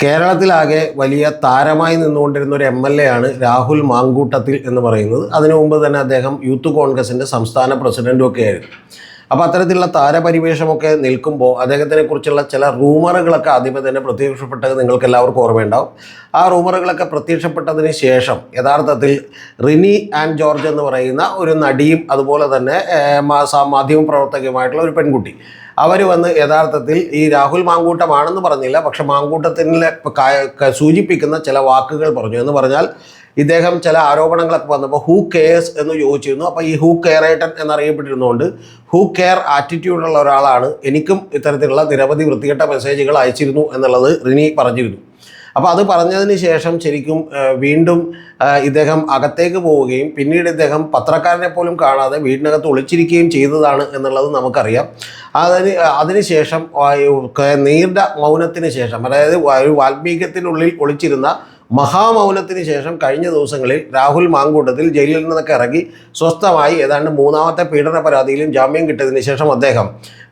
കേരളത്തിലാകെ വലിയ താരമായി നിന്നുകൊണ്ടിരുന്ന ഒരു MLA ആണ് രാഹുൽ മാങ്കൂട്ടത്തിൽ എന്ന് പറയുന്നത്. അതിനു മുമ്പ് തന്നെ അദ്ദേഹം യൂത്ത് കോൺഗ്രസിൻ്റെ സംസ്ഥാന പ്രസിഡൻറ്റും ഒക്കെ ആയിരുന്നു. അപ്പോൾ അത്തരത്തിലുള്ള താരപരിവേഷമൊക്കെ നിൽക്കുമ്പോൾ അദ്ദേഹത്തിനെ കുറിച്ചുള്ള ചില റൂമറുകളൊക്കെ ആദ്യമേ തന്നെ പ്രത്യക്ഷപ്പെട്ടത് നിങ്ങൾക്ക് എല്ലാവർക്കും ഓർമ്മയുണ്ടാവും. ആ റൂമറുകളൊക്കെ പ്രത്യക്ഷപ്പെട്ടതിന് ശേഷം യഥാർത്ഥത്തിൽ റിനി ആൻഡ് ജോർജ് എന്ന് പറയുന്ന ഒരു നടിയും അതുപോലെ തന്നെ മാധ്യമ പ്രവർത്തകയുമായിട്ടുള്ള ഒരു പെൺകുട്ടി അവർ വന്ന് യഥാർത്ഥത്തിൽ ഈ രാഹുൽ മാങ്കൂട്ടമാണെന്ന് പറഞ്ഞില്ല, പക്ഷെ മാങ്കൂട്ടത്തിനെ സൂചിപ്പിക്കുന്ന ചില വാക്കുകൾ പറഞ്ഞു. എന്ന് പറഞ്ഞാൽ ഇദ്ദേഹം ചില ആരോപണങ്ങളൊക്കെ വന്നപ്പോൾ ഹൂ കെയർസ് എന്ന് ചോദിച്ചിരുന്നു. അപ്പോൾ ഈ ഹൂ കെയറേട്ടൻ എന്നറിയപ്പെട്ടിരുന്നുകൊണ്ട് ഹൂ കെയർ ആറ്റിറ്റ്യൂഡുള്ള ഒരാളാണ്, എനിക്കും ഇത്തരത്തിലുള്ള നിരവധി വൃത്തികെട്ട മെസ്സേജുകൾ അയച്ചിരുന്നു എന്നുള്ളത് റിനി പറഞ്ഞിരുന്നു. അപ്പോൾ അത് പറഞ്ഞതിന് ശേഷം ശരിക്കും വീണ്ടും ഇദ്ദേഹം അകത്തേക്ക് പോവുകയും പിന്നീട് ഇദ്ദേഹം പത്രക്കാരനെ പോലും കാണാതെ വീടിനകത്ത് ഒളിച്ചിരിക്കുകയും ചെയ്തതാണ് എന്നുള്ളത് നമുക്കറിയാം. അതിനുശേഷം നീണ്ട മൗനത്തിന് ശേഷം, അതായത് ഒരു വാൽമീകത്തിനുള്ളിൽ ഒളിച്ചിരുന്ന മഹാമൗനത്തിന് ശേഷം കഴിഞ്ഞ ദിവസങ്ങളിൽ രാഹുൽ മാങ്കൂട്ടത്തിൽ ജയിലിൽ നിന്നൊക്കെ ഇറങ്ങി സ്വസ്ഥമായി ഏതാണ്ട് മൂന്നാമത്തെ പീഡന പരാതിയിലും ജാമ്യം കിട്ടിയതിന് ശേഷം അദ്ദേഹം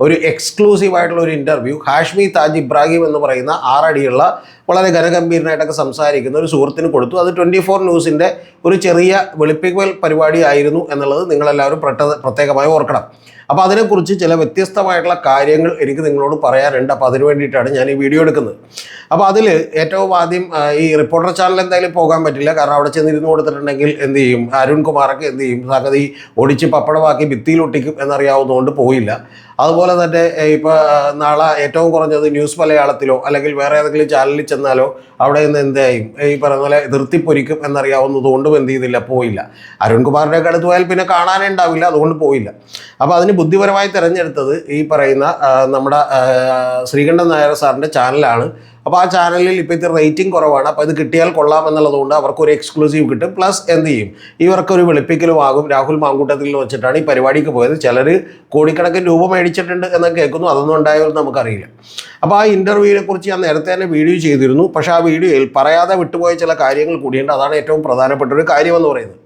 ഒരു എക്സ്ക്ലൂസീവായിട്ടുള്ള ഒരു ഇൻ്റർവ്യൂ ഹാഷ്മി താജ് ഇബ്രാഹിം എന്ന് പറയുന്ന 6 അടിയുള്ള വളരെ ഘനഗംഭീരനായിട്ടൊക്കെ സംസാരിക്കുന്ന ഒരു സുഹൃത്തിന് കൊടുത്തു. അത് 24 ന്യൂസിൻ്റെ ഒരു ചെറിയ വെളുപ്പിക്കൽ പരിപാടിയായിരുന്നു എന്നുള്ളത് നിങ്ങളെല്ലാവരും പ്രത്യേകമായി ഓർക്കണം. അപ്പോൾ അതിനെക്കുറിച്ച് ചില വ്യത്യസ്തമായിട്ടുള്ള കാര്യങ്ങൾ എനിക്ക് നിങ്ങളോട് പറയാനുണ്ട്. അപ്പോൾ അതിന് വേണ്ടിയിട്ടാണ് ഞാൻ ഈ വീഡിയോ എടുക്കുന്നത്. അപ്പോൾ അതിൽ ഏറ്റവും ആദ്യം ഈ റിപ്പോർട്ടർ ചാനൽ എന്തായാലും പോകാൻ പറ്റില്ല, കാരണം അവിടെ ചെന്നിരുന്ന് കൊടുത്തിട്ടുണ്ടെങ്കിൽ എന്ത് ചെയ്യും, അരുൺ കുമാറൊക്കെ എന്ത് ചെയ്യും, സംഗതി ഒടിച്ച് പപ്പടമാക്കി ഭിത്തിയിലൊട്ടിക്കും എന്നറിയാവുന്നതുകൊണ്ട് പോയില്ല. അതുപോലെ തന്നെ ഇപ്പോൾ നാളെ ഏറ്റവും കുറഞ്ഞത് ന്യൂസ് മലയാളത്തിലോ അല്ലെങ്കിൽ വേറെ ഏതെങ്കിലും ചാനലിൽ ചെന്നാലോ അവിടെ നിന്ന് എന്തായും ഈ പറഞ്ഞ പോലെ നിർത്തിപ്പൊരിക്കും എന്നറിയാവുന്നതുകൊണ്ടും എന്ത് ചെയ്തില്ല, പോയില്ല. അരുൺകുമാറിൻ്റെ അടുത്ത് പോയാൽ പിന്നെ കാണാനേ ഉണ്ടാവില്ല, അതുകൊണ്ട് പോയില്ല. അപ്പോൾ അതിന് ബുദ്ധിപരമായി തിരഞ്ഞെടുത്തത് ഈ പറയുന്ന നമ്മുടെ ശ്രീകണ്ഠൻ നായർ സാറിൻ്റെ ചാനലാണ്. അപ്പോൾ ആ ചാനലിൽ ഇപ്പോൾ ഇത് റേറ്റിംഗ് കുറവാണ്. അപ്പോൾ ഇത് കിട്ടിയാൽ കൊള്ളാമെന്നുള്ളതുകൊണ്ട് അവർക്കൊരു എക്സ്ക്ലൂസീവ് കിട്ടും. പ്ലസ് എന്ത് ചെയ്യും, ഇവർക്കൊരു വെളുപ്പിക്കലും ആകും. രാഹുൽ മാങ്കൂട്ടത്തിൽ വെച്ചിട്ടാണ് ഈ പരിപാടിക്ക് പോയത്. ചിലർ കോടിക്കണക്കിന് രൂപ മേടിച്ചിട്ടുണ്ട് എന്ന് കേൾക്കുന്നു, അതൊന്നും ഉണ്ടായവർ നമുക്കറിയില്ല. അപ്പോൾ ആ ഇൻ്റർവ്യൂവിനെ കുറിച്ച് ഞാൻ നേരത്തെ തന്നെ വീഡിയോ ചെയ്തിരുന്നു. പക്ഷേ ആ വീഡിയോയിൽ പറയാതെ വിട്ടുപോയ ചില കാര്യങ്ങൾ കൂടിയുണ്ട്. അതാണ് ഏറ്റവും പ്രധാനപ്പെട്ട ഒരു കാര്യമെന്ന് പറയുന്നത്.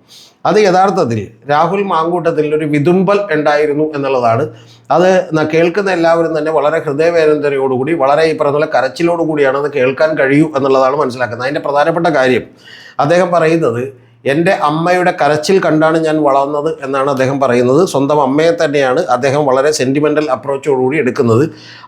അത് യഥാർത്ഥത്തിൽ രാഹുൽ മാങ്കൂട്ടത്തിൽ ഒരു വിതുമ്പൽ ഉണ്ടായിരുന്നു എന്നുള്ളതാണ്. അത് കേൾക്കുന്ന എല്ലാവരും തന്നെ വളരെ ഹൃദയവേദനയോടുകൂടി വളരെ ഈ പറഞ്ഞ പോലെ കരച്ചിലോടുകൂടിയാണ് അത് കേൾക്കാൻ കഴിയൂ എന്നുള്ളതാണ് മനസ്സിലാക്കുന്നത്. അതിൻ്റെ പ്രധാനപ്പെട്ട കാര്യം അദ്ദേഹം പറയുന്നത്, എൻ്റെ അമ്മയുടെ കരച്ചിൽ കണ്ടാണ് ഞാൻ വളർന്നത് എന്നാണ് അദ്ദേഹം പറയുന്നത്. സ്വന്തം അമ്മയെ തന്നെയാണ് അദ്ദേഹം വളരെ സെൻറ്റിമെൻ്റൽ അപ്രോച്ചോടുകൂടി എടുക്കുന്നത്.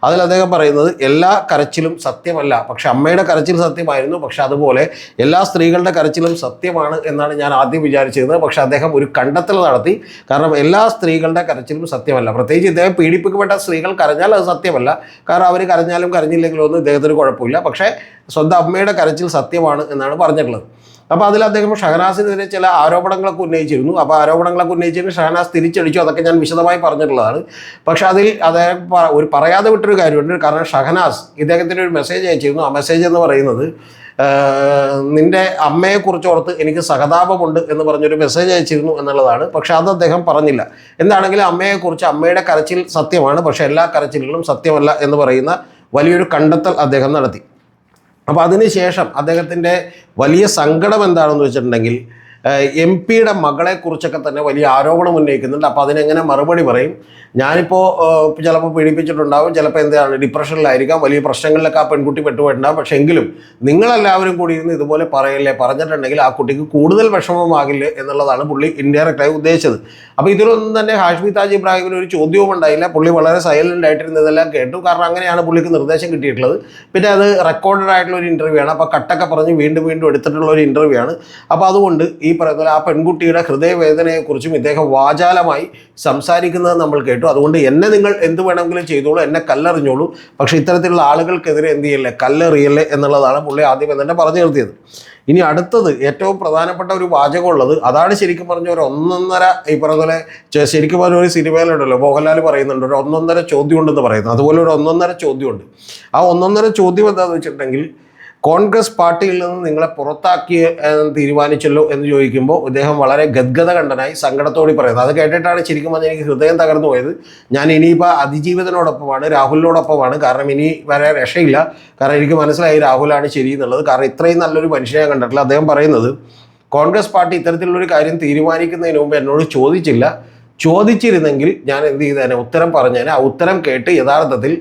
അതിൽ അദ്ദേഹം പറയുന്നത് എല്ലാ കരച്ചിലും സത്യമല്ല, പക്ഷെ അമ്മയുടെ കരച്ചിൽ സത്യമായിരുന്നു, പക്ഷെ അതുപോലെ എല്ലാ സ്ത്രീകളുടെ കരച്ചിലും സത്യമാണ് എന്നാണ് ഞാൻ ആദ്യം വിചാരിച്ചിരുന്നത്. പക്ഷെ അദ്ദേഹം ഒരു കണ്ടെത്തൽ നടത്തി. കാരണം എല്ലാ സ്ത്രീകളുടെ കരച്ചിലും സത്യമല്ല. പ്രത്യേകിച്ച് ഇദ്ദേഹം പീഡിപ്പിക്കപ്പെട്ട സ്ത്രീകൾ കരഞ്ഞാൽ അത് സത്യമല്ല, കാരണം അവർ കരഞ്ഞാലും കരഞ്ഞില്ലെങ്കിലും ഒന്നും ഇദ്ദേഹത്തിന് കുഴപ്പമില്ല. പക്ഷേ സ്വന്തം അമ്മയുടെ കരച്ചിൽ സത്യമാണ് എന്നാണ് പറഞ്ഞിട്ടുള്ളത്. അപ്പോൾ അതിൽ അദ്ദേഹം ഷഹനാസിനെതിരെ ചില ആരോപണങ്ങളൊക്കെ ഉന്നയിച്ചിരുന്നു. അപ്പോൾ ആരോപണങ്ങളൊക്കെ ഉന്നയിച്ചതിന് ഷഹനാസ് തിരിച്ചടിച്ചു. അതൊക്കെ ഞാൻ വിശദമായി പറഞ്ഞിട്ടുള്ളതാണ്. പക്ഷേ അതിൽ അദ്ദേഹം ഒരു പറയാതെ വിട്ടൊരു കാര്യമുണ്ട്. കാരണം ഷഹനാസ് ഇദ്ദേഹത്തിന് ഒരു മെസ്സേജ് അയച്ചിരുന്നു. ആ മെസ്സേജ് എന്ന് പറയുന്നത്, നിൻ്റെ അമ്മയെക്കുറിച്ച് ഓർത്ത് എനിക്ക് സഹതാപമുണ്ട് എന്ന് പറഞ്ഞൊരു മെസ്സേജ് അയച്ചിരുന്നു എന്നുള്ളതാണ്. പക്ഷെ അത് അദ്ദേഹം പറഞ്ഞില്ല. എന്താണെങ്കിലും അമ്മയെക്കുറിച്ച് അമ്മയുടെ കരച്ചിൽ സത്യമാണ്, പക്ഷേ എല്ലാ കരച്ചിലുകളും സത്യമല്ല എന്ന് പറയുന്ന വലിയൊരു കണ്ടെത്തൽ അദ്ദേഹം നടത്തി. അപ്പോൾ അതിനുശേഷം അദ്ദേഹത്തിൻ്റെ വലിയ സങ്കടം എന്താണെന്ന് വെച്ചിട്ടുണ്ടെങ്കിൽ MP-യുടെ മകളെക്കുറിച്ചൊക്കെ തന്നെ വലിയ ആരോപണം ഉന്നയിക്കുന്നുണ്ട്. അപ്പോൾ അതിനെങ്ങനെ മറുപടി പറയും? ഞാനിപ്പോൾ ചിലപ്പോൾ പീഡിപ്പിച്ചിട്ടുണ്ടാവും, ചിലപ്പോൾ എന്താണ് ഡിപ്രഷനിലായിരിക്കാം, വലിയ പ്രശ്നങ്ങളിലൊക്കെ ആ പെൺകുട്ടി പെട്ടുപോയിട്ടുണ്ടാകും. പക്ഷേ എങ്കിലും നിങ്ങളെല്ലാവരും കൂടി ഇരുന്ന് ഇതുപോലെ പറഞ്ഞിട്ടുണ്ടെങ്കിൽ ആ കുട്ടിക്ക് കൂടുതൽ വിഷമമാകില്ലേ എന്നുള്ളതാണ് പുള്ളി ഇൻഡയറക്റ്റായി ഉദ്ദേശിച്ചത്. അപ്പോൾ ഇതിലൊന്നും തന്നെ ഹാഷ്മി താജ് ഇബ്രാഹിമിന് ഒരു ചോദ്യവും ഉണ്ടായില്ല. പുള്ളി വളരെ സൈലൻ്റ് ആയിട്ടിരുന്ന് ഇതെല്ലാം കേട്ടു. കാരണം അങ്ങനെയാണ് പുള്ളിക്ക് നിർദ്ദേശം കിട്ടിയിട്ടുള്ളത്. പിന്നെ അത് റെക്കോർഡഡ് ആയിട്ടുള്ള ഒരു ഇൻ്റർവ്യൂ ആണ്. അപ്പോൾ കട്ടൊക്കെ പറഞ്ഞ് വീണ്ടും വീണ്ടും എടുത്തിട്ടുള്ള ഒരു ഇൻ്റർവ്യൂ ആണ്. അപ്പോൾ അതുകൊണ്ട് ഈ പറയുന്ന ആ പെൺകുട്ടിയുടെ ഹൃദയവേദനയെക്കുറിച്ചും ഇദ്ദേഹം വാചാലമായി സംസാരിക്കുന്നത് നമ്മൾ കേട്ടു. അതുകൊണ്ട് എന്നെ നിങ്ങൾ എന്ത് വേണമെങ്കിലും ചെയ്തോളൂ, എന്നെ കല്ലെറിഞ്ഞോളൂ, പക്ഷേ ഇത്തരത്തിലുള്ള ആളുകൾക്കെതിരെ എന്ത് ചെയ്യല്ലേ, കല്ലെറിയല്ലേ എന്നുള്ളതാണ് പുള്ളി ആദ്യം തന്നെ പറഞ്ഞു നിർത്തിയത്. ഇനി അടുത്തത് ഏറ്റവും പ്രധാനപ്പെട്ട ഒരു വാചകമുള്ളത്, അതാണ് ശരിക്കും പറഞ്ഞ ഒരു ഒന്നൊന്നര, ഈ പറഞ്ഞ പോലെ ശരിക്കും പറഞ്ഞ ഒരു സിനിമയിലുണ്ടല്ലോ മോഹൻലാൽ പറയുന്നുണ്ട്, ഒരു ഒന്നൊന്നര ചോദ്യം ഉണ്ടെന്ന് പറയുന്നത്. അതുപോലെ ഒരു ഒന്നൊന്നര ചോദ്യമുണ്ട്. ആ ഒന്നൊന്നര ചോദ്യം എന്താണെന്ന് വെച്ചിട്ടുണ്ടെങ്കിൽ, കോൺഗ്രസ് പാർട്ടിയിൽ നിന്ന് നിങ്ങളെ പുറത്താക്കി തീരുമാനിച്ചല്ലോ എന്ന് ചോദിക്കുമ്പോൾ ഇദ്ദേഹം വളരെ ഗദ്ഗത കണ്ടനായി സങ്കടത്തോടെ പറയുന്നത്. അത് കേട്ടിട്ടാണ് ശരിക്കും പറഞ്ഞാൽ എനിക്ക് ഹൃദയം തകർന്നു പോയത്. ഞാൻ ഇനിയിപ്പോൾ അതിജീവിതനോടൊപ്പമാണ്, രാഹുലിനോടൊപ്പമാണ്. കാരണം ഇനി വരെ രക്ഷയില്ല. കാരണം എനിക്ക് മനസ്സിലായി രാഹുലാണ് ശരി എന്നുള്ളത്. കാരണം ഇത്രയും നല്ലൊരു മനുഷ്യനെ കണ്ടിട്ടില്ല. അദ്ദേഹം പറയുന്നത്, കോൺഗ്രസ് പാർട്ടി ഇത്തരത്തിലുള്ളൊരു കാര്യം തീരുമാനിക്കുന്നതിന് മുമ്പ് എന്നോട് ചോദിച്ചില്ല. ചോദിച്ചിരുന്നെങ്കിൽ ഞാൻ എന്ത് ചെയ്തേനെ, ഉത്തരം പറഞ്ഞേനെ. ആ ഉത്തരം കേട്ട് യഥാർത്ഥത്തിൽ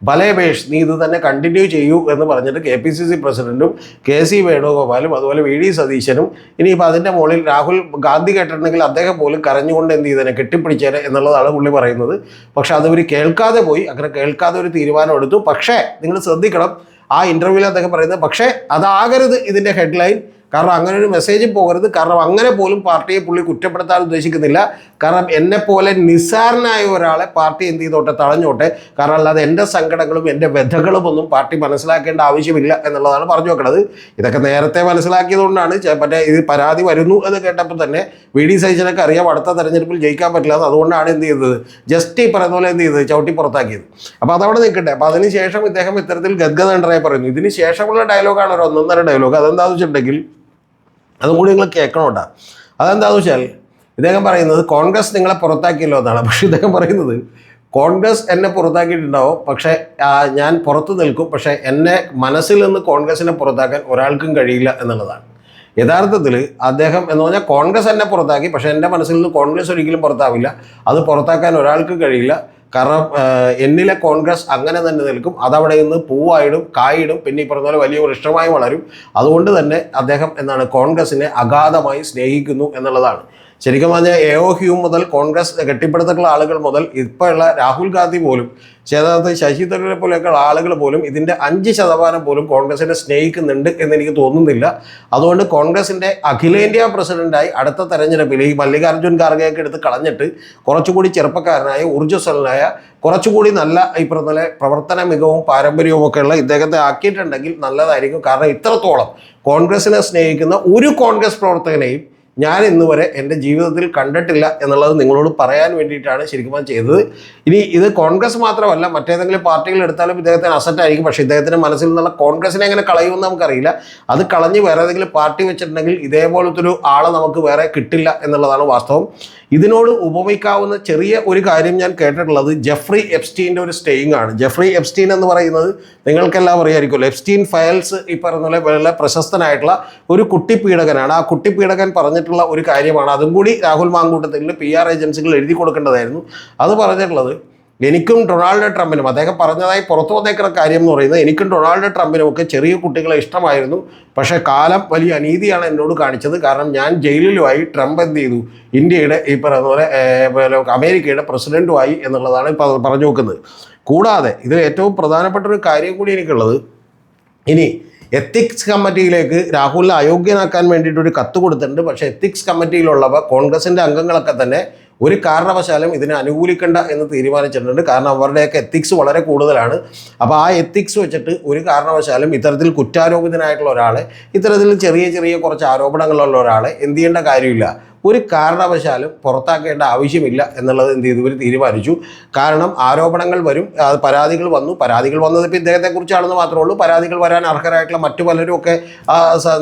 ഭലേബേഷ് നീ ഇത് തന്നെ കണ്ടിന്യൂ ചെയ്യൂ എന്ന് പറഞ്ഞിട്ട് KPCC പ്രസിഡന്റും KC വേണുഗോപാലും അതുപോലെ VD സതീശനും ഇനിയിപ്പോൾ അതിൻ്റെ മുകളിൽ രാഹുൽ ഗാന്ധി കേട്ടിട്ടുണ്ടെങ്കിൽ അദ്ദേഹം പോലും കരഞ്ഞുകൊണ്ട് എന്ത് ചെയ്തേനെ കെട്ടിപ്പിടിച്ചേനെ എന്നുള്ളതാണ് പുള്ളി പറയുന്നത്. പക്ഷെ അതിവർ കേൾക്കാതെ പോയി. അങ്ങനെ കേൾക്കാതെ ഒരു തീരുമാനം എടുത്തു. പക്ഷേ നിങ്ങൾ ശ്രദ്ധിക്കണം, ആ ഇൻ്റർവ്യൂവിൽ അദ്ദേഹം പറയുന്നത് പക്ഷേ അതാകരുത് ഇതിൻ്റെ ഹെഡ്ലൈൻ. കാരണം അങ്ങനെ ഒരു മെസ്സേജ് പോകരുത്. കാരണം അങ്ങനെ പോലും പാർട്ടിയെ പുള്ളി കുറ്റപ്പെടുത്താൻ ഉദ്ദേശിക്കുന്നില്ല. കാരണം എന്നെപ്പോലെ നിസ്സാരനായ ഒരാളെ പാർട്ടി എന്ത് ചെയ്തോട്ടെ, തടഞ്ഞോട്ടെ. കാരണം അല്ലാതെ എൻ്റെ സങ്കടങ്ങളും എൻ്റെ വ്യഥകളും ഒന്നും പാർട്ടി മനസ്സിലാക്കേണ്ട ആവശ്യമില്ല എന്നുള്ളതാണ് പറഞ്ഞു വെക്കുന്നത്. ഇതൊക്കെ നേരത്തെ മനസ്സിലാക്കിയതുകൊണ്ടാണ് മറ്റേ ഇത് പരാതി വരുന്നു എന്ന് കേട്ടപ്പോൾ തന്നെ VD സതീശനൊക്കെ അറിയാം അടുത്ത തെരഞ്ഞെടുപ്പിൽ ജയിക്കാൻ പറ്റില്ല. അതുകൊണ്ടാണ് എന്ത് ചെയ്തത്, ജസ്റ്റ് ഈ പറയുന്ന പോലെ എന്ത് ചെയ്തത്, ചവിട്ടി പുറത്താക്കിയത്. അപ്പോൾ അതവിടെ നിൽക്കട്ടെ. അപ്പോൾ അതിനുശേഷം ഇദ്ദേഹം ഇത്തരത്തിൽ ഗദ്ഗതണ്ടായി പറയുന്നു. ഇതിന് ശേഷമുള്ള ഡയലോഗാണ് ഒരു 1.5 ഡയലോഗ്. അതെന്താണെന്ന് വെച്ചിട്ടുണ്ടെങ്കിൽ അതും കൂടി നിങ്ങൾ കേൾക്കണോട്ടാ. അതെന്താണെന്ന് വെച്ചാൽ ഇദ്ദേഹം പറയുന്നത് കോൺഗ്രസ് നിങ്ങളെ പുറത്താക്കിയല്ലോ എന്നാണ്. പക്ഷേ ഇദ്ദേഹം പറയുന്നത് കോൺഗ്രസ് എന്നെ പുറത്താക്കിയിട്ടുണ്ടാവും, പക്ഷേ ഞാൻ പുറത്തു നിൽക്കും, പക്ഷേ എന്നെ മനസ്സിൽ നിന്ന് കോൺഗ്രസിനെ പുറത്താക്കാൻ ഒരാൾക്കും കഴിയില്ല എന്നുള്ളതാണ്. യഥാർത്ഥത്തിൽ അദ്ദേഹം എന്ന് പറഞ്ഞാൽ കോൺഗ്രസ് എന്നെ പുറത്താക്കി, പക്ഷേ എൻ്റെ മനസ്സിൽ നിന്ന് കോൺഗ്രസ് ഒരിക്കലും പുറത്താവില്ല. അത് പുറത്താക്കാൻ ഒരാൾക്കും കഴിയില്ല. കാരണം എന്നിലെ കോൺഗ്രസ് അങ്ങനെ തന്നെ നിൽക്കും. അതവിടെ നിന്ന് പൂവായിടും, കായിടും, പിന്നെ ഈ പറഞ്ഞ പോലെ വലിയ വൃക്ഷമായി വളരും. അതുകൊണ്ട് തന്നെ അദ്ദേഹം എന്താണ് കോൺഗ്രസിനെ അഗാധമായി സ്നേഹിക്കുന്നു എന്നുള്ളതാണ്. ശരിക്കും പറഞ്ഞാൽ AO ഹ്യൂം മുതൽ കോൺഗ്രസ് കെട്ടിപ്പടുത്തിട്ടുള്ള ആളുകൾ മുതൽ ഇപ്പോഴുള്ള രാഹുൽ ഗാന്ധി പോലും ചേതാത്ത ശശി തരൂരിനെ പോലെയൊക്കെയുള്ള ആളുകൾ പോലും ഇതിൻ്റെ 5% പോലും കോൺഗ്രസിനെ സ്നേഹിക്കുന്നുണ്ട് എന്നെനിക്ക് തോന്നുന്നില്ല. അതുകൊണ്ട് കോൺഗ്രസിൻ്റെ അഖിലേന്ത്യാ പ്രസിഡന്റായി അടുത്ത തെരഞ്ഞെടുപ്പിൽ ഈ മല്ലികാർജ്ജുൻ ഖാർഗെയൊക്കെ എടുത്ത് കളഞ്ഞിട്ട് കുറച്ചുകൂടി ചെറുപ്പക്കാരനായ ഊർജ്ജസ്വലനായ കുറച്ചുകൂടി നല്ല ഈ പറഞ്ഞ പ്രവർത്തന മികവും പാരമ്പര്യവും ഒക്കെയുള്ള ഇദ്ദേഹത്തെ ആക്കിയിട്ടുണ്ടെങ്കിൽ നല്ലതായിരിക്കും. കാരണം ഇത്രത്തോളം കോൺഗ്രസിനെ സ്നേഹിക്കുന്ന ഒരു കോൺഗ്രസ് പ്രവർത്തകനെയും ഞാൻ ഇന്ന് വരെ എൻ്റെ ജീവിതത്തിൽ കണ്ടിട്ടില്ല എന്നുള്ളത് നിങ്ങളോട് പറയാൻ വേണ്ടിയിട്ടാണ് ശരിക്കും ചെയ്തത്. ഇനി ഇത് കോൺഗ്രസ് മാത്രമല്ല, മറ്റേതെങ്കിലും പാർട്ടികൾ എടുത്താലും ഇദ്ദേഹത്തിന് അസറ്റായിരിക്കും. പക്ഷേ ഇദ്ദേഹത്തിൻ്റെ മനസ്സിൽ നിന്നുള്ള കോൺഗ്രസിനെ എങ്ങനെ കളയുമെന്ന് നമുക്കറിയില്ല. അത് കളഞ്ഞ് വേറെ ഏതെങ്കിലും പാർട്ടി വെച്ചിട്ടുണ്ടെങ്കിൽ ഇതേപോലത്തെ ഒരു ആളെ നമുക്ക് വേറെ കിട്ടില്ല എന്നുള്ളതാണ് വാസ്തവം. ഇതിനോട് ഉപമിക്കാവുന്ന ചെറിയ ഒരു കാര്യം ഞാൻ കേട്ടിട്ടുള്ളത് ജെഫ്രി എപ്സ്റ്റീൻ്റെ ഒരു സ്റ്റേയിങ് ആണ്. ജെഫ്രി എപ്സ്റ്റീൻ എന്ന് പറയുന്നത് നിങ്ങൾക്കെല്ലാം അറിയാമായിരിക്കുമല്ലോ. എപ്സ്റ്റീൻ ഫയൽസ് ഈ പറഞ്ഞ പോലെ വളരെ പ്രശസ്തനായിട്ടുള്ള ഒരു കുട്ടിപ്പീഡകനാണ്. ആ കുട്ടിപ്പീഡകൻ പറഞ്ഞിട്ടുള്ള ഒരു കാര്യമാണ്. അതും കൂടി രാഹുൽ മാങ്കൂട്ടത്തിൽ PR ഏജൻസികൾ എഴുതി കൊടുക്കേണ്ടതായിരുന്നു. അത് പറഞ്ഞിട്ടുള്ളത് എനിക്കും ഡൊണാൾഡ് ട്രംപിനും, അദ്ദേഹം പറഞ്ഞതായി പുറത്തു വന്നേക്കുന്ന കാര്യം എന്ന് പറയുന്നത് എനിക്കും ഡൊണാൾഡ് ട്രംപിനും ഒക്കെ ചെറിയ കുട്ടികളെ ഇഷ്ടമായിരുന്നു. പക്ഷേ കാലം വലിയ അനീതിയാണ് എന്നോട് കാണിച്ചത്. കാരണം ഞാൻ ജയിലിലുമായി, ട്രംപ് എന്ത് ചെയ്തു, ഇന്ത്യയുടെ ഈ പറയുന്ന പോലെ അമേരിക്കയുടെ പ്രസിഡൻറ്റുമായി എന്നുള്ളതാണ് ഇപ്പോൾ പറഞ്ഞു നോക്കുന്നത്. കൂടാതെ ഇതിൽ ഏറ്റവും പ്രധാനപ്പെട്ട ഒരു കാര്യം കൂടി എനിക്കുള്ളത്, ഇനി എത്തിക്സ് കമ്മിറ്റിയിലേക്ക് രാഹുലിനെ അയോഗ്യനാക്കാൻ വേണ്ടിയിട്ടൊരു കത്ത് കൊടുത്തിട്ടുണ്ട്. പക്ഷേ എത്തിക്സ് കമ്മിറ്റിയിലുള്ളവ കോൺഗ്രസിൻ്റെ അംഗങ്ങളൊക്കെ തന്നെ ഒരു കാരണവശാലും ഇതിനെ അനുകൂലിക്കേണ്ട എന്ന് തീരുമാനിച്ചിട്ടുണ്ട്. കാരണം അവരുടെയൊക്കെ എത്തിക്സ് വളരെ കൂടുതലാണ്. അപ്പോൾ ആ എത്തിക്സ് വെച്ചിട്ട് ഒരു കാരണവശാലും ഇത്തരത്തിൽ കുറ്റാരോപിതനായിട്ടുള്ള ഒരാളെ, ഇത്തരത്തിൽ ചെറിയ കുറച്ച് ആരോപണങ്ങളുള്ള ഒരാളെ എന്ത് ചെയ്യേണ്ട കാര്യമില്ല, ഒരു കാരണവശാലും പുറത്താക്കേണ്ട ആവശ്യമില്ല എന്നുള്ളത് എന്ത് ചെയ്തു, ഇവർ തീരുമാനിച്ചു. കാരണം ആരോപണങ്ങൾ വരും, പരാതികൾ വന്നു. പരാതികൾ വന്നത് ഇപ്പോൾ ഇദ്ദേഹത്തെക്കുറിച്ചാണെന്ന് മാത്രമേ ഉള്ളൂ. പരാതികൾ വരാൻ അർഹരായിട്ടുള്ള മറ്റു പലരും ഒക്കെ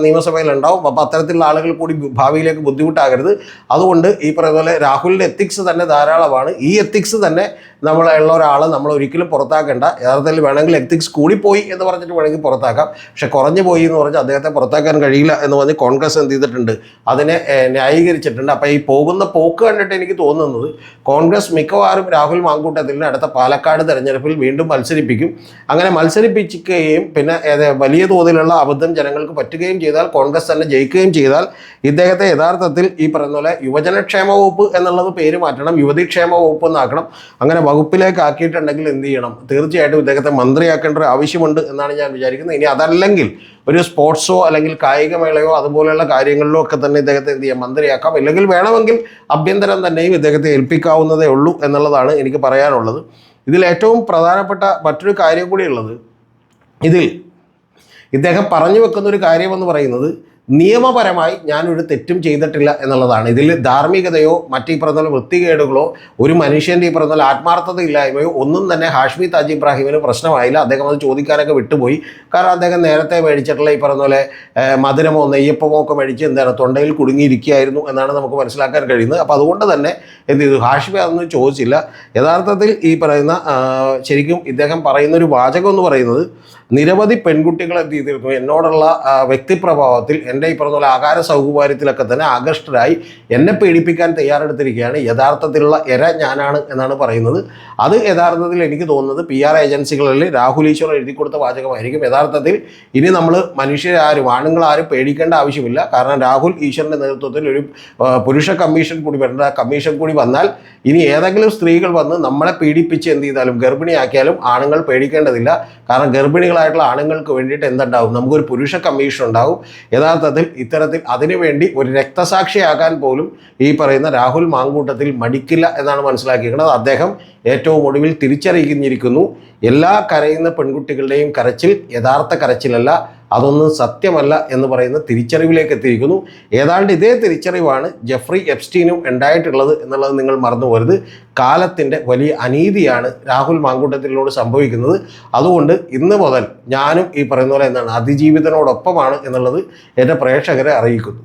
നിയമസഭയിലുണ്ടാവും. അപ്പോൾ അത്തരത്തിലുള്ള ആളുകൾ കൂടി ഭാവിയിലേക്ക് ബുദ്ധിമുട്ടാകരുത്. അതുകൊണ്ട് ഈ പറയുന്ന പോലെ രാഹുലിൻ്റെ എത്തിക്സ് തന്നെ ധാരാളമാണ്. ഈ എത്തിക്സ് തന്നെ ഉള്ള ഒരാളെ നമ്മൾ ഒരിക്കലും പുറത്താക്കേണ്ട. യഥാർത്ഥത്തിൽ വേണമെങ്കിൽ എത്തിക്സ് കൂടിപ്പോയി എന്ന് പറഞ്ഞിട്ട് വേണമെങ്കിൽ പുറത്താക്കാം. പക്ഷെ കുറഞ്ഞു പോയി എന്ന് പറഞ്ഞാൽ അദ്ദേഹത്തെ പുറത്താക്കാൻ കഴിയില്ല എന്ന് പറഞ്ഞ് കോൺഗ്രസ് എന്ത് ചെയ്തിട്ടുണ്ട്, അതിനെ ന്യായീകരിച്ചിട്ടുണ്ട്. അപ്പോൾ ഈ പോകുന്ന പോക്ക് കണ്ടിട്ട് എനിക്ക് തോന്നുന്നത് കോൺഗ്രസ് മിക്കവാറും രാഹുൽ മാങ്കൂട്ടത്തിലിനെ അടുത്ത പാലക്കാട് തെരഞ്ഞെടുപ്പിൽ വീണ്ടും മത്സരിപ്പിക്കും. അങ്ങനെ മത്സരിപ്പിക്കുകയും പിന്നെ വലിയ തോതിലുള്ള അബദ്ധം ജനങ്ങൾക്ക് പറ്റുകയും ചെയ്താൽ, കോൺഗ്രസ് തന്നെ ജയിക്കുകയും ചെയ്താൽ ഇദ്ദേഹത്തെ യഥാർത്ഥത്തിൽ ഈ പറയുന്ന പോലെ യുവജനക്ഷേമ വകുപ്പ് എന്നുള്ളത് പേര് മാറ്റണം, യുവതിക്ഷേമ വകുപ്പ് എന്നാക്കണം. അങ്ങനെ വകുപ്പിലേക്ക് ആക്കിയിട്ടുണ്ടെങ്കിൽ എന്ത് ചെയ്യണം, തീർച്ചയായിട്ടും ഇദ്ദേഹത്തെ മന്ത്രിയാക്കേണ്ട ഒരു ആവശ്യമുണ്ട് എന്നാണ് ഞാൻ വിചാരിക്കുന്നത്. ഇനി അതല്ലെങ്കിൽ ഒരു സ്പോർട്സോ അല്ലെങ്കിൽ കായികമേളയോ അതുപോലെയുള്ള കാര്യങ്ങളിലോ ഒക്കെ തന്നെ ഇദ്ദേഹത്തെ എന്ത് ചെയ്യാം, മന്ത്രിയാക്കാം. ഇല്ലെങ്കിൽ വേണമെങ്കിൽ ആഭ്യന്തരം തന്നെയും ഇദ്ദേഹത്തെ ഏൽപ്പിക്കാവുന്നതേ ഉള്ളൂ എന്നുള്ളതാണ് എനിക്ക് പറയാനുള്ളത്. ഇതിൽ ഏറ്റവും പ്രധാനപ്പെട്ട മറ്റൊരു കാര്യം കൂടിയുള്ളത്, ഇതിൽ ഇദ്ദേഹം പറഞ്ഞു വെക്കുന്ന ഒരു കാര്യമെന്ന് പറയുന്നത് നിയമപരമായി ഞാനൊരു തെറ്റും ചെയ്തിട്ടില്ല എന്നുള്ളതാണ്. ഇതിൽ ധാർമ്മികതയോ മറ്റീ പറഞ്ഞ വൃത്തികേടുകളോ ഒരു മനുഷ്യൻ്റെ ഈ പറഞ്ഞ ആത്മാർത്ഥതയില്ലായ്മയോ ഒന്നും തന്നെ ഹാഷ്മി താജ് ഇബ്രാഹിമിന് പ്രശ്നമായില്ല. അദ്ദേഹം അത് ചോദിക്കാനൊക്കെ വിട്ടുപോയി. കാരണം അദ്ദേഹം നേരത്തെ മേടിച്ചിട്ടുള്ള ഈ പറഞ്ഞ പോലെ മധുരമോ നെയ്യപ്പമോ ഒക്കെ മേടിച്ച് എന്താണ് തൊണ്ടയിൽ കുടുങ്ങിയിരിക്കുകയായിരുന്നു എന്നാണ് നമുക്ക് മനസ്സിലാക്കാൻ കഴിയുന്നത്. അപ്പോൾ അതുകൊണ്ട് തന്നെ എന്ത് ചെയ്തു, ഹാഷ്മി അതൊന്നും ചോദിച്ചില്ല. യഥാർത്ഥത്തിൽ ഈ പറയുന്ന ശരിക്കും ഇദ്ദേഹം പറയുന്നൊരു വാചകം എന്ന് പറയുന്നത് നിരവധി പെൺകുട്ടികൾ എന്ത് ചെയ്തിരുന്നു, എന്നോടുള്ള വ്യക്തിപ്രഭാവത്തിൽ എൻ്റെ ഈ പറഞ്ഞ പോലെ ആകാര സൗകുമാര്യത്തിലൊക്കെ തന്നെ ആകർഷ്ടരായി എന്നെ പീഡിപ്പിക്കാൻ തയ്യാറെടുത്തിരിക്കുകയാണ്. യഥാർത്ഥത്തിലുള്ള ഇര ഞാനാണ് എന്നാണ് പറയുന്നത്. അത് യഥാർത്ഥത്തിൽ എനിക്ക് തോന്നുന്നത് PR ഏജൻസികളിൽ രാഹുൽ ഈശ്വർ എഴുതി കൊടുത്ത വാചകമായിരിക്കും. യഥാർത്ഥത്തിൽ ഇനി നമ്മൾ മനുഷ്യരാരും ആണുങ്ങളാരും പേടിക്കേണ്ട ആവശ്യമില്ല. കാരണം രാഹുൽ ഈശ്വറിൻ്റെ നേതൃത്വത്തിൽ ഒരു പുരുഷ കമ്മീഷൻ കൂടി വരേണ്ട, കമ്മീഷൻ കൂടി വന്നാൽ ഇനി ഏതെങ്കിലും സ്ത്രീകൾ വന്ന് നമ്മളെ പീഡിപ്പിച്ച് എന്ത് ചെയ്താലും ഗർഭിണിയാക്കിയാലും ആണുങ്ങൾ പേടിക്കേണ്ടതില്ല. കാരണം ഗർഭിണികളായിട്ടുള്ള ആണുങ്ങൾക്ക് വേണ്ടിയിട്ട് എന്തുണ്ടാവും, നമുക്കൊരു പുരുഷ കമ്മീഷൻ ഉണ്ടാവും. യഥാർത്ഥത്തിൽ ഇത്തരത്തിൽ അതിനുവേണ്ടി ഒരു രക്തസാക്ഷിയാകാൻ പോലും ഈ പറയുന്ന രാഹുൽ മാങ്കൂട്ടത്തിൽ മടിക്കില്ല എന്നാണ് മനസ്സിലാക്കിയിരിക്കുന്നത്. അദ്ദേഹം ഏറ്റവും ഒടുവിൽ തിരിച്ചറിഞ്ഞിരിക്കുന്നു, എല്ലാ കരയുന്ന പെൺകുട്ടികളുടെയും കരച്ചിൽ യഥാർത്ഥ കരച്ചിലല്ല, അതൊന്നും സത്യമല്ല എന്ന് പറയുന്ന തിരിച്ചറിവിലേക്ക് എത്തിയിരിക്കുന്നു. ഏതാണ്ട് ഇതേ തിരിച്ചറിവാണ് ജെഫ്രി എപ്സ്റ്റീനും ഉണ്ടായിട്ടുള്ളത് എന്നുള്ളത് നിങ്ങൾ മറന്നു പോകരുത്. കാലത്തിൻ്റെ വലിയ അനീതിയാണ് രാഹുൽ മാങ്കൂട്ടത്തിനോട് സംഭവിക്കുന്നത്. അതുകൊണ്ട് ഇന്ന് മുതൽ ഞാനും ഈ പറയുന്ന പോലെ എന്താണ് അതിജീവിതനോടൊപ്പമാണ് എന്നുള്ളത് എൻ്റെ പ്രേക്ഷകരെ അറിയിക്കുന്നു.